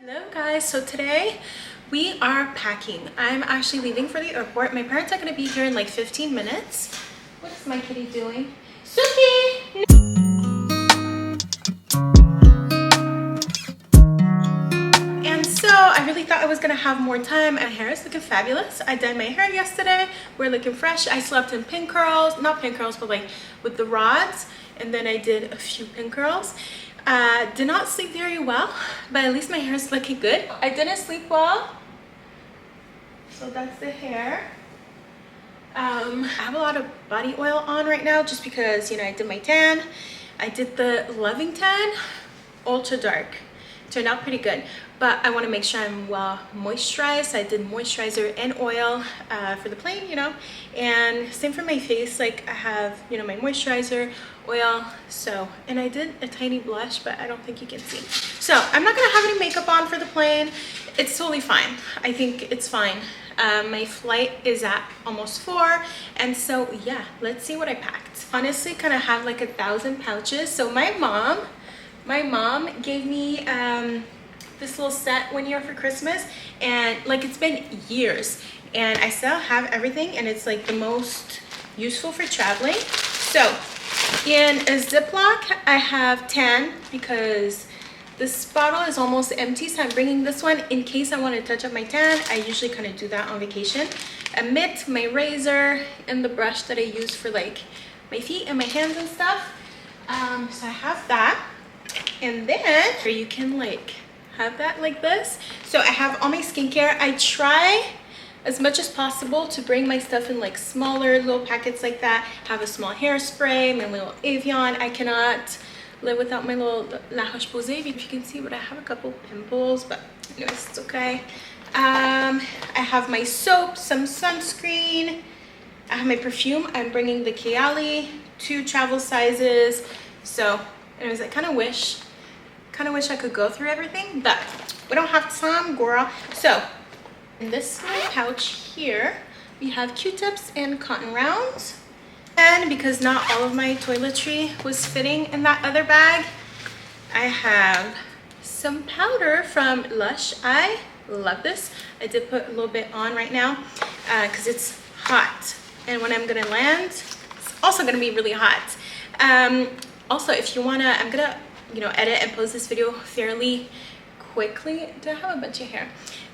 Hello guys, so today we are packing. I'm actually leaving for the airport. My parents are going to be here in like 15 minutes. What is my kitty doing? Suki! And so I really thought I was going to have more time. My hair is looking fabulous. I dyed my hair yesterday. We're looking fresh. I slept in pin curls, not pin curls, but like with the rods. And then I did a few pin curls. Did not sleep very well, but at least my hair is looking good. I didn't sleep well, so that's the hair. I have a lot of body oil on right now just because, you know, I did my tan. I did the loving tan, ultra dark. Turned out pretty good, but I want to make sure I'm well moisturized. I did moisturizer and oil for the plane, you know, and same for my face. Like I have, you know, my moisturizer, oil, so, and I did a tiny blush, but I don't think you can see. So I'm not gonna have any makeup on for the plane. It's totally fine. I think it's fine. My flight is at almost 4, and so yeah, let's see what I packed. Honestly, kind of have like 1,000 pouches. So my mom gave me this little set one year for Christmas, and like it's been years and I still have everything, and it's like the most useful for traveling. So in a Ziploc I have 10 because this bottle is almost empty, so I'm bringing this one in case I want to touch up my tan. I usually kind of do that on vacation. A mitt, my razor, and the brush that I use for like my feet and my hands and stuff. So I have that. And then you can like have that like this. So I have all my skincare. I try as much as possible to bring my stuff in like smaller little packets like that. Have a small hairspray, my little Evian. I cannot live without my little La Roche-Posay. If you can see, but I have a couple pimples, but anyways, it's okay. I have my soap, some sunscreen. I have my perfume. I'm bringing the Kayali, 2 travel sizes. So anyways, I kind of wish I could go through everything, but we don't have time, girl. So in this little pouch here, we have Q-tips and cotton rounds. And because not all of my toiletry was fitting in that other bag, I have some powder from Lush. I love this. I did put a little bit on right now because it's hot. And when I'm gonna land, it's also gonna be really hot. Also, if you wanna, I'm gonna, you know, edit and post this video fairly quickly. Do I have a bunch of hair?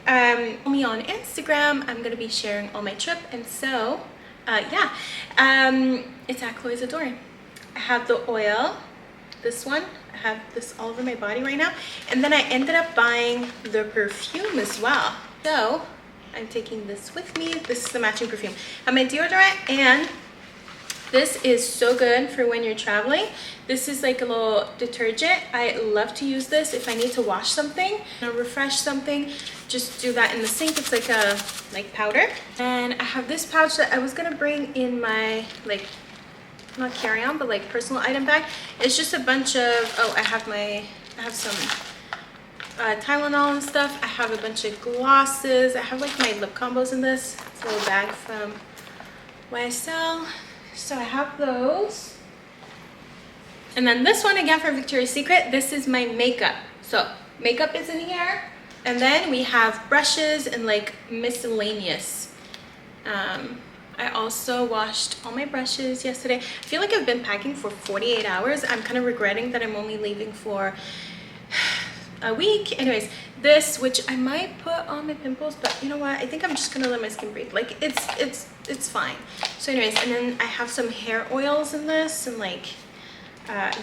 Follow me on Instagram. I'm gonna be sharing all my trip, and so yeah, it's at Zadori. I have the oil, this one. I have this all over my body right now, and then I ended up buying the perfume as well. So I'm taking this with me. This is the matching perfume. I have my deodorant, and this is so good for when you're traveling. This is like a little detergent. I love to use this if I need to wash something or refresh something. Just do that in the sink. It's like a powder. And I have this pouch that I was gonna bring in my like, not carry-on, but like personal item bag. It's just a bunch of, oh, I have some Tylenol and stuff. I have a bunch of glosses. I have like my lip combos in this. It's a little bag from YSL. So I have those. And then this one again from Victoria's Secret. This is my makeup. So makeup is in here. And then we have brushes and like miscellaneous. I also washed all my brushes yesterday. I feel like I've been packing for 48 hours. I'm kind of regretting that I'm only leaving for a week. Anyways, this, which I might put on my pimples, but you know what? I think I'm just gonna let my skin breathe. Like it's fine. So anyways, and then I have some hair oils in this, and like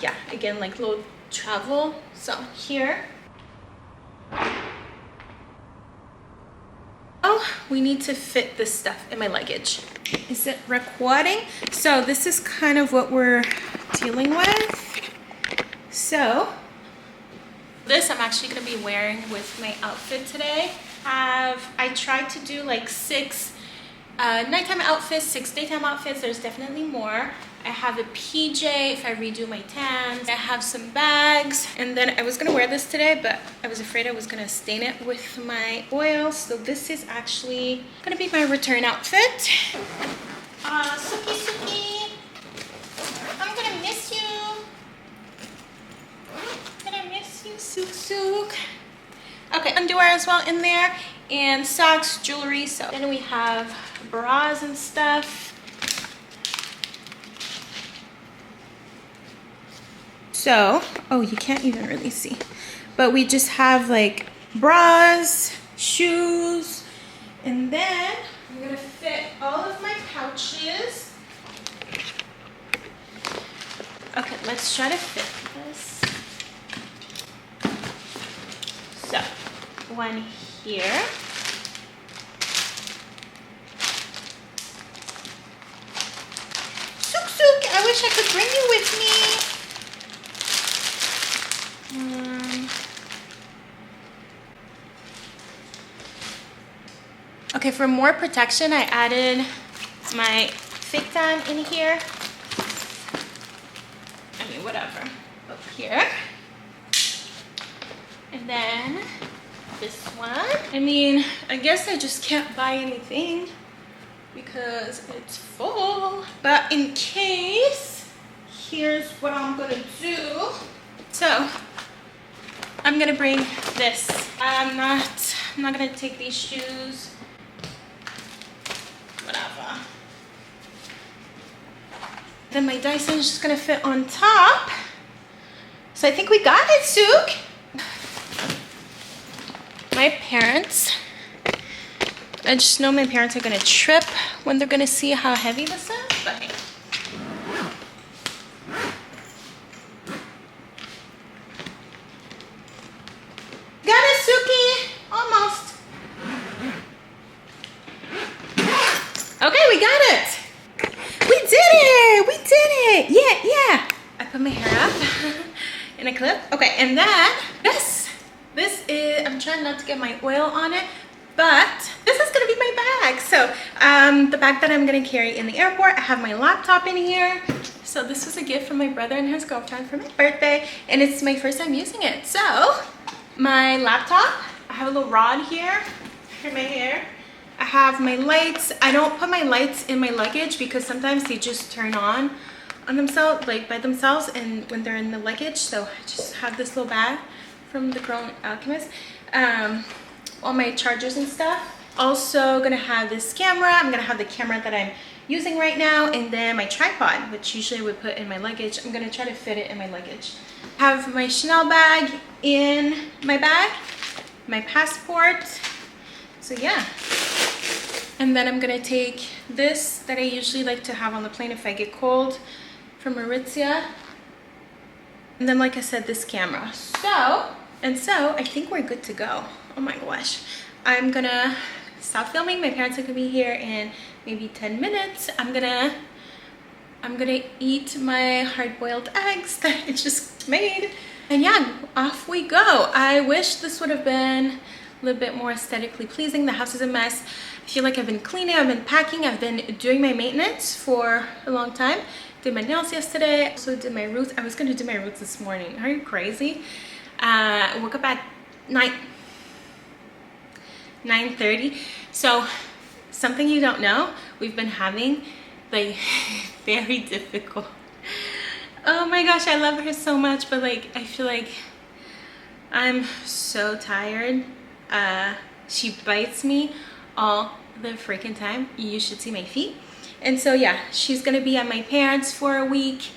yeah, again, like little travel. So here. Oh, we need to fit this stuff in my luggage. Is it recording? So this is kind of what we're dealing with. So this I'm actually gonna be wearing with my outfit today. I tried to do like 6 nighttime outfits, 6 daytime outfits. There's definitely more. I have a PJ if I redo my tans. I have some bags, and then I was gonna wear this today, but I was afraid I was gonna stain it with my oil. So this is actually gonna be my return outfit. Suki, I'm gonna miss you. I'm gonna miss you, Sook. Okay, Okay, underwear as well in there, and socks, jewelry. So then we have bras and stuff. So, oh, you can't even really see, but we just have like bras, shoes, and then I'm gonna fit all of my pouches. Okay, let's try to fit this. So, one here. Sook Sook, I wish I could bring you with me. Okay, for more protection, I added my fake tan in here. I mean, whatever. Up here. And then this one. I mean, I guess I just can't buy anything because it's full. But in case, here's what I'm gonna do. So, I'm gonna bring this. I'm not gonna take these shoes. Whatever. Then my Dyson's just gonna fit on top. So I think we got it, Sook. My parents, I just know my parents are gonna trip when they're gonna see how heavy this is, but hey. Got it, Suki! Almost. Okay, we got it. We did it! We did it! Yeah. I put my hair up in a clip. Okay, and then this is, I'm trying not to get my oil on it, but this is gonna be my bag. So the bag that I'm gonna carry in the airport, I have my laptop in here. So this was a gift from my brother and his girlfriend for my birthday, and it's my first time using it. So my laptop, I have a little rod here for my hair. I have my lights. I don't put my lights in my luggage because sometimes they just turn on themselves, like by themselves, and when they're in the luggage. So I just have this little bag from the Grown Alchemist. All my chargers and stuff. Also gonna have this camera. I'm gonna have the camera that I'm using right now, and then my tripod, which usually I would put in my luggage. I'm gonna try to fit it in my luggage. Have my Chanel bag in my bag, my passport. So yeah. And then I'm gonna take this that I usually like to have on the plane if I get cold, from Aritzia. And then, like I said, this camera. So I think we're good to go. Oh my gosh. I'm gonna stop filming. My parents are gonna be here in maybe 10 minutes. I'm gonna eat my hard-boiled eggs that I just made. And yeah, off we go. I wish this would have been a little bit more aesthetically pleasing. The house is a mess. I feel like I've been cleaning, I've been packing, I've been doing my maintenance for a long time. Did my nails yesterday, also did my roots. I was gonna do my roots this morning. Are you crazy? I woke up at 9:30. So something you don't know, we've been having like very difficult. Oh my gosh, I love her so much, but like I feel like I'm so tired. She bites me all the freaking time. You should see my feet. And so yeah, she's gonna be at my parents for a week.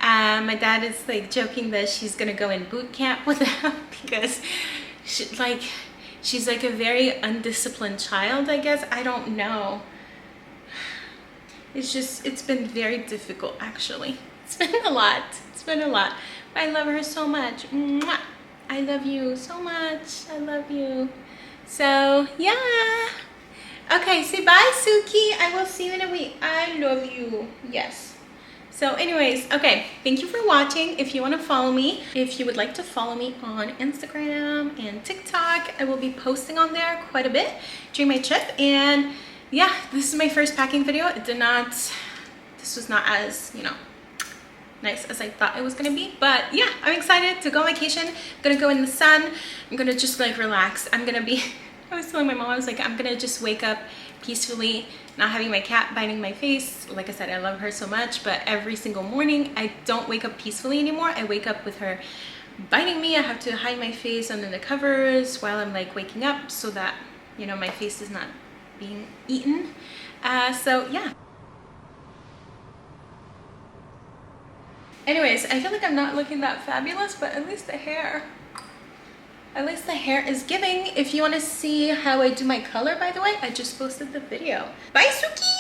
My dad is like joking that she's gonna go in boot camp with them because she's like a very undisciplined child, I guess. I don't know. It's been very difficult actually. It's been a lot. But I love her so much. Mwah! I love you so much. I love you. So yeah. Okay, say bye, Suki. I will see you in a week. I love you. Yes. So anyways, okay, thank you for watching. If you want to follow me, if you would like to follow me on Instagram and TikTok, I will be posting on there quite a bit during my trip. And yeah, this is my first packing video. This was not as, nice as I thought it was gonna be, but yeah, I'm excited to go on vacation. I'm gonna go in the sun. I'm gonna just like relax. I was telling my mom, I was like, I'm gonna just wake up peacefully, not having my cat biting my face. Like I said, I love her so much, but every single morning I don't wake up peacefully anymore. I wake up with her biting me. I have to hide my face under the covers while I'm like waking up so that, you know, my face is not being eaten. So yeah. Anyways, I feel like I'm not looking that fabulous, but at least the hair is giving. If you want to see how I do my color, by the way, I just posted the video. Bye, Suki!